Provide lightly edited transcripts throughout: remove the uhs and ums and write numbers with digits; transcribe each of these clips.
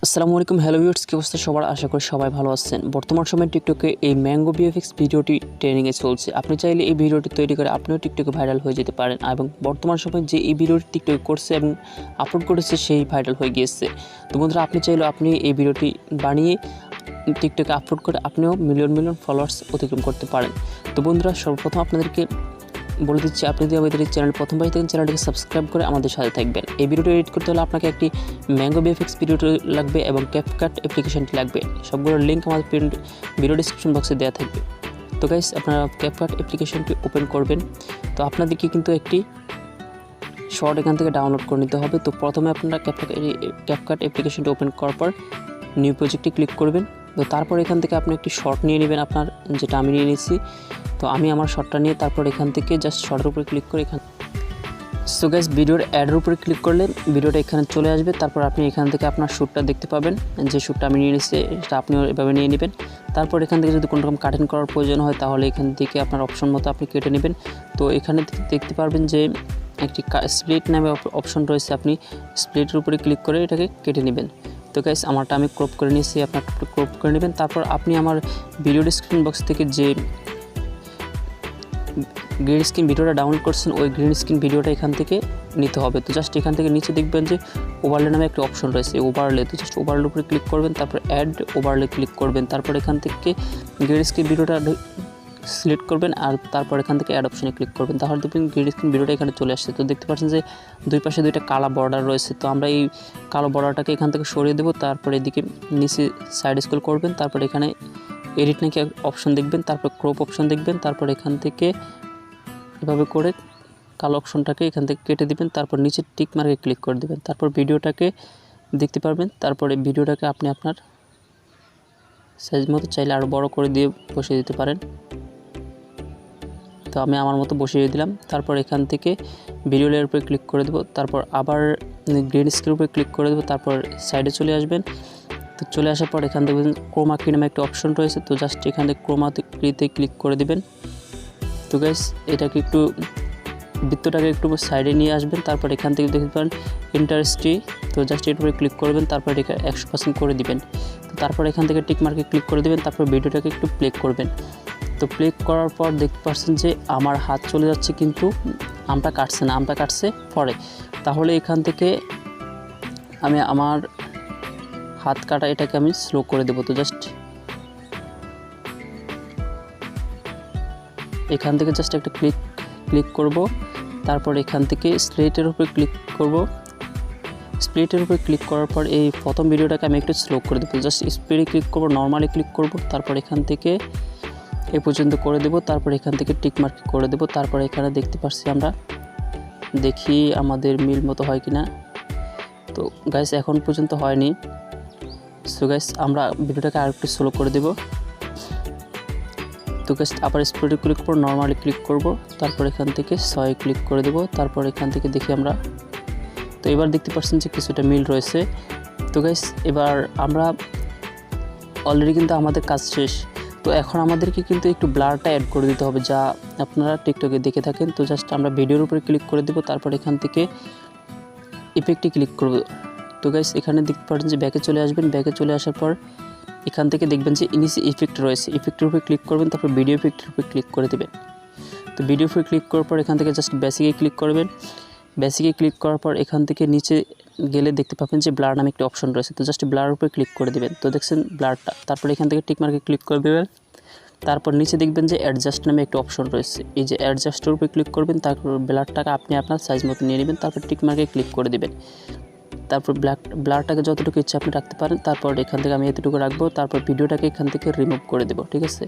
আসসালামু আলাইকুম hello viewers, কি অবস্থা সবার? আশা করি সবাই ভালো আছেন। বর্তমান সময়ে টিকটকে এই ম্যাঙ্গো ভিএফএক্স ভিডিওটি ট্রেনিংয়ে চলছে। আপনি চাইলে এই ভিডিওটি তৈরি করে আপনিও টিকটকে ভাইরাল হয়ে যেতে পারেন এবং বর্তমান সময়ে যে এই ভিডিওটি টিকটকে করছে এবং আপলোড করেছে সেই ভাইরাল হয়ে গিয়েছে। তো বন্ধুরা, আপনি চাইলে আপনি এই ভিডিওটি বানিয়ে টিকটকে আপলোড করে আপনিও মিলিয়ন মিলিয়ন ফলোয়ার্স অতিক্রম করতে পারেন। তো বন্ধুরা, সর্বপ্রথম আপনাদেরকে বলে দিচ্ছি, আপনি যদি আমাদের এই চ্যানেল প্রথমবার থেকে চ্যানেলটিকে সাবস্ক্রাইব করে আমাদের সাথে থাকবেন। এই ভিডিওটি এডিট করতে হলে আপনাকে একটি ম্যাঙ্গো ভিএফএক্স ভিডিওটি লাগবে এবং ক্যাপকাট অ্যাপ্লিকেশনটি লাগবে। সবগুলোর লিঙ্ক আমাদের ভিডিও ডিসক্রিপশন বক্সে দেওয়া থাকবে। তো গাইস, আপনারা ক্যাপকাট অ্যাপ্লিকেশনটি ওপেন করবেন। তো আপনাদেরকে কিন্তু একটি শর্ট এখান থেকে ডাউনলোড করে নিতে হবে। তো প্রথমে আপনারা ক্যাপকাট অ্যাপ্লিকেশনটি ওপেন করার পর নিউ প্রজেক্টে ক্লিক করবেন। তো তারপর এখান থেকে আপনি একটি শর্ট নিয়ে নেবেন, আপনার যেটা আমি নিয়ে নিয়েছি। তো আমি আমার শর্টটা নিয়ে তারপর এখান থেকে জাস্ট শর্টের উপরে ক্লিক করে এখানে সো গাইস, ভিডিওর অ্যাডের উপরে ক্লিক করলে ভিডিওটা এখানে চলে আসবে। তারপর আপনি এখান থেকে আপনার শ্যুটটা দেখতে পাবেন, যে শ্যুটটা আমি নিয়ে নিয়েছি সেটা আপনিও এভাবে নিয়ে নেবেন। তারপর এখান থেকে যদি কোনো রকম কাটিং করার প্রয়োজন হয় তাহলে এখান থেকে আপনার অপশন মতো আপনি কেটে নেবেন। তো এখানে দেখতে পারবেন যে একটি স্প্লিট নামে অপশন রয়েছে, আপনি স্প্লিটের উপরে ক্লিক করে এটাকে কেটে নেবেন। তো গাইস, আমারটা আমি ক্রপ করে নিয়েছি, আপনার ক্রপ করে নেবেন। তারপর আপনি আমার ভিডিও ডিসক্রিপশন বক্স থেকে যে গ্রিন স্ক্রিন ভিডিওটা ডাউনলোড করছেন ওই গ্রিন স্ক্রিন ভিডিওটা এখান থেকে নিতে হবে। তো জাস্ট এখান থেকে নিচে দেখবেন যে ওভারলে নামে একটা অপশন রয়েছে, ওভারলে। তো জাস্ট ওভারলের উপরে ক্লিক করবেন, তারপর অ্যাড ওভারলে ক্লিক করবেন। তারপর এখান থেকে গ্রিন স্ক্রিন ভিডিওটা সিলেক্ট করবেন আর তারপর এখান থেকে অ্যাড অপশনে ক্লিক করবেন। তাহলে দেখবেন গ্রিন স্ক্রিন ভিডিওটা এখানে চলে আসছে। তো দেখতে পাচ্ছেন যে দুই পাশে দুইটা কালো বর্ডার রয়েছে। তো আমরা এই কালো বর্ডারটাকে এখান থেকে সরিয়ে দেবো। তারপর এদিকে নিচে সাইড স্ক্রল করবেন, তারপর এখানে এডিট নাকি অপশন দেখবেন, তারপর ক্রপ অপশন দেখবেন। তারপর এখান থেকে এভাবে করে কালো অপশনটাকে এখান থেকে কেটে দিবেন। তারপর নিচে টিক মার্কে ক্লিক করে দেবেন। তারপর ভিডিওটাকে দেখতে পারবেন। তারপরে ভিডিওটাকে আপনি আপনার সাইজ মতো চাইলে আরও বড় করে দিয়ে বসিয়ে দিতে পারেন। তো আমি আমার মতো বসিয়ে দিলাম। তারপর এখান থেকে ভিডিও লেয়ার উপরে ক্লিক করে দেবো। তারপর আবার গ্রিন স্ক্রিন উপরে ক্লিক করে দেবো। তারপর সাইডে চলে আসবেন। তো চলে আসার পর এখান থেকে ক্রোমা কি নামে একটা অপশন রয়েছে। তো জাস্ট এখান থেকে ক্রোমাতে ক্লিক করে দেবেন। তো গাইস, এটাকে একটু বৃত্তটাকে একটু সাইডে নিয়ে আসবেন। তারপর এখান থেকে দেখতে পারেন ইন্টারেস্টি। তো জাস্ট এর উপরে ক্লিক করবেন, তারপর এটা 100% করে দিবেন। তো তারপর এখান থেকে টিক মার্কে ক্লিক করে দেবেন। তারপর ভিডিওটাকে একটু প্লে করবেন। তো প্লে করার পর দেখতে পাচ্ছেন যে আমার হাত চলে যাচ্ছে, কিন্তু আমটা কাটছে না, আমটা কাটছে পরে। তাহলে এখান থেকে আমি আমার হাত কাটা এটাকে আমি স্লো করে দেবো। তো জাস্ট এখান থেকে জাস্ট একটা ক্লিক করব। তারপর এখান থেকে স্প্লিটের উপরে ক্লিক করব। স্প্লিটের উপরে ক্লিক করার পর এই প্রথম ভিডিওটাকে আমি একটু স্লো করে দেবো। জাস্ট স্পিডে ক্লিক করব, নর্মালি ক্লিক করব। তারপর এখান থেকে এই পর্যন্ত করে দেব। তারপর এখান থেকে টিক মার্ক করে দেব। তারপর এখানে দেখতে পাচ্ছি আমরা, দেখি আমাদের মিল মতো হয় কিনা। তো গাইস, এখন পর্যন্ত হয়নি। সো গাইস, আমরা ভিডিওটাকে আরেকটু স্লো করে দেব। তো গাইস, আবার স্পিডে ক্লিক করব, নর্মালি ক্লিক করব। তারপর এখান থেকে 6 ক্লিক করে দেব। তারপর এখান থেকে দেখি আমরা, তো এবার দেখতে পাচ্ছেন যে কিছুটা মিল রয়েছে। তো গাইস, এবার আমরা অলরেডি কিন্তু আমাদের কাজ শেষ। তো এখন আমাদেরকে কিন্তু একটু ব্লারটা অ্যাড করে দিতে হবে, যা আপনারা টিকটকে দেখে থাকেন। তো জাস্ট আমরা ভিডিওর উপরে ক্লিক করে দেব। তারপর এখান থেকে ইফেক্টে ক্লিক করব। তো গাইস, এখানে দেখতে পাচ্ছেন যে ব্যাকে চলে আসবেন। ব্যাকে চলে আসার পর এখান থেকে দেখবেন যে ইনিশি ইফেক্ট রয়েছে, ইফেক্টের উপরে ক্লিক করবেন। তারপর ভিডিও ইফেক্টের উপরে ক্লিক করে দেবেন। তো ভিডিও উপরে ক্লিক করার পর এখান থেকে জাস্ট বেসিকে ক্লিক করবেন। বেসিকে ক্লিক করার পর এখান থেকে নিচে গেলে দেখতে পাবেন যে ব্লার নামে একটা অপশন রয়েছে। তো জাস্ট ব্লার উপরে ক্লিক করে দেবেন। তো দেখছেন ব্লারটা। তারপর এখান থেকে টিক মার্কে ক্লিক করে দেবেন। তারপর নিচে দেখবেন যে অ্যাডজাস্ট নামে একটা অপশন রয়েছে, এই যে অ্যাডজাস্টের উপরে ক্লিক করবেন। তারপর ব্লারটাকে আপনি আপনার সাইজ মতো নিয়ে নেবেন। তারপর টিক মার্কে ক্লিক করে দেবেন। তারপর ব্লারটাকে যতটুকু ইচ্ছা আপনি রাখতে পারেন। তারপর এখান থেকে আমি এতটুকু রাখবো। তারপর ভিডিওটাকে এখান থেকে রিমুভ করে দেবো, ঠিক আছে।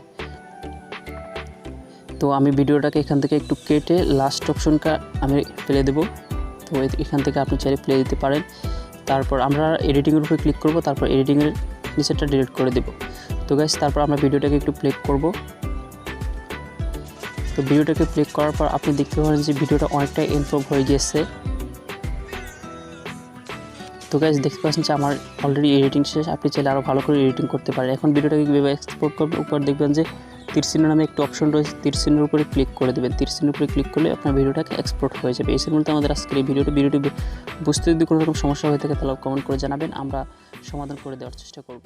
তো আমি ভিডিওটাকে এখান থেকে একটু কেটে লাস্ট অপশনটা আমি ফেলে দেবো। তো এখান থেকে আপনি চাইলে প্লে দিতে পারেন। তারপর আমরা এডিটিংয়ের উপরে ক্লিক করব। তারপর এডিটিংয়ের নিচেটা ডিলিট করে দেব। তো গাইস, তারপর আমরা ভিডিওটাকে একটু প্লে করব। তো ভিডিওটাকে প্লে করার পর আপনি দেখতে পারেন যে ভিডিওটা অনেকটা ইমপ্রুভ হয়ে গিয়েছে। তো গাইস, দেখতে পাচ্ছেন যে আমার অলরেডি এডিটিং শেষ। আপনি চাইলে আরও ভালো করে এডিটিং করতে পারেন। এখন ভিডিওটাকে কীভাবে এক্সপোর্ট করবেন, উপর দেখবেন যে তীর চিহ্ন নামে একটা অপশন রয়েছে, তীর চিহ্নের উপরে ক্লিক করে দেবেন। তীর চিহ্নের উপরে ক্লিক করলে আপনার ভিডিওটাকে এক্সপোর্ট হয়ে যাবে। এই ছিল আমাদের আজকের এই ভিডিওটি বুঝতে যদি কোনো রকম সমস্যা হয়ে থাকে তাহলে কমেন্ট করে জানাবেন। আমরা সমাধান করে দেওয়ার চেষ্টা করব।